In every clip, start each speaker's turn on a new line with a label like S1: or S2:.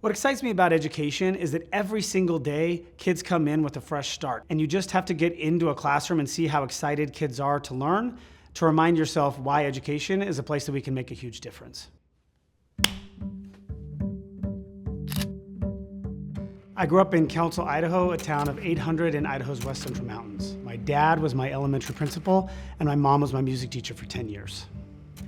S1: What excites me about education is that every single day, kids come in with a fresh start. And you just have to get into a classroom and see how excited kids are to learn, to remind yourself why education is a place that we can make a huge difference. I grew up in Carlson, Idaho, a town of 800 in Idaho's West Central Mountains. My dad was my elementary principal, and my mom was my music teacher for 10 years.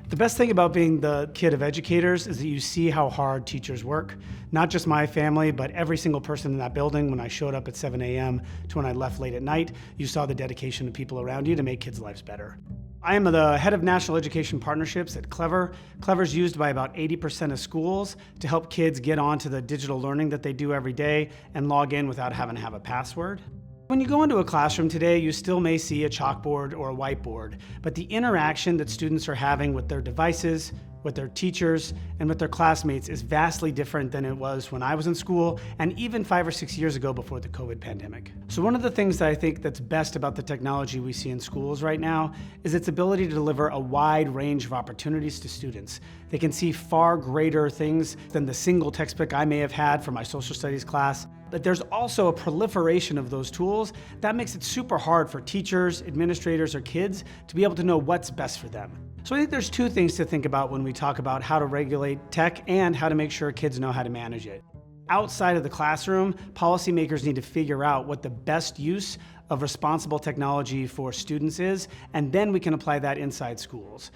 S1: The best thing about being the kid of educators is that you see how hard teachers work. Not just my family, but every single person in that building. When I showed up at 7 a.m. to when I left late at night, you saw the dedication of people around you to make kids' lives better. I am the head of National Education Partnerships at Clever. Clever is used by about 80% of schools to help kids get onto the digital learning that they do every day and log in without having to have a password. When you go into a classroom today, you still may see a chalkboard or a whiteboard, but the interaction that students are having with their devices, with their teachers, and with their classmates is vastly different than it was when I was in school and even 5 or 6 years ago before the COVID pandemic. So one of the things that I think that's best about the technology we see in schools right now is its ability to deliver a wide range of opportunities to students. They can see far greater things than the single textbook I may have had for my social studies class. But there's also a proliferation of those tools that makes it super hard for teachers, administrators, or kids to be able to know what's best for them. So I think there's two things to think about when we talk about how to regulate tech and how to make sure kids know how to manage it. Outside of the classroom, policymakers need to figure out what the best use of responsible technology for students is, and then we can apply that inside schools.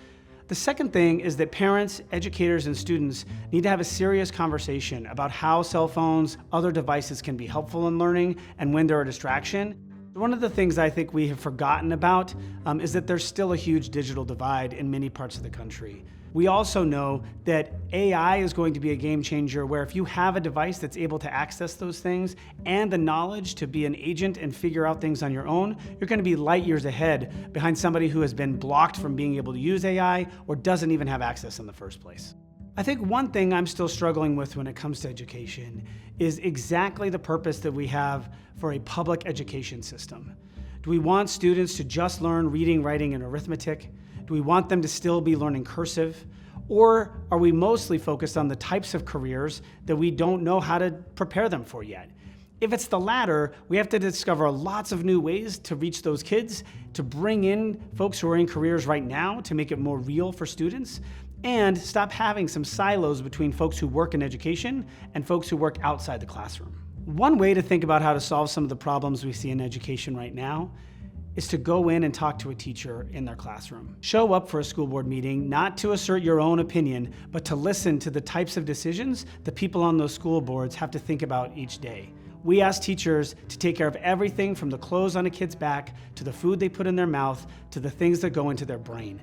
S1: The second thing is that parents, educators, and students need to have a serious conversation about how cell phones, other devices can be helpful in learning and when they're a distraction. One of the things I think we have forgotten about is that there's still a huge digital divide in many parts of the country. We also know that AI is going to be a game changer where if you have a device that's able to access those things and the knowledge to be an agent and figure out things on your own, you're going to be light years ahead behind somebody who has been blocked from being able to use AI or doesn't even have access in the first place. I think one thing I'm still struggling with when it comes to education is exactly the purpose that we have for a public education system. Do we want students to just learn reading, writing, and arithmetic? Do we want them to still be learning cursive? Or are we mostly focused on the types of careers that we don't know how to prepare them for yet? If it's the latter, we have to discover lots of new ways to reach those kids, to bring in folks who are in careers right now to make it more real for students, and stop having some silos between folks who work in education and folks who work outside the classroom. One way to think about how to solve some of the problems we see in education right now is to go in and talk to a teacher in their classroom. Show up for a school board meeting, not to assert your own opinion, but to listen to the types of decisions the people on those school boards have to think about each day. We ask teachers to take care of everything from the clothes on a kid's back, to the food they put in their mouth, to the things that go into their brain.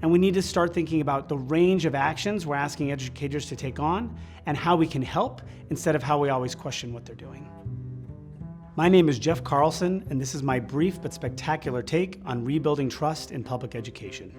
S1: And we need to start thinking about the range of actions we're asking educators to take on and how we can help instead of how we always question what they're doing. My name is Jeff Carlson, and this is my brief but spectacular take on rebuilding trust in public education.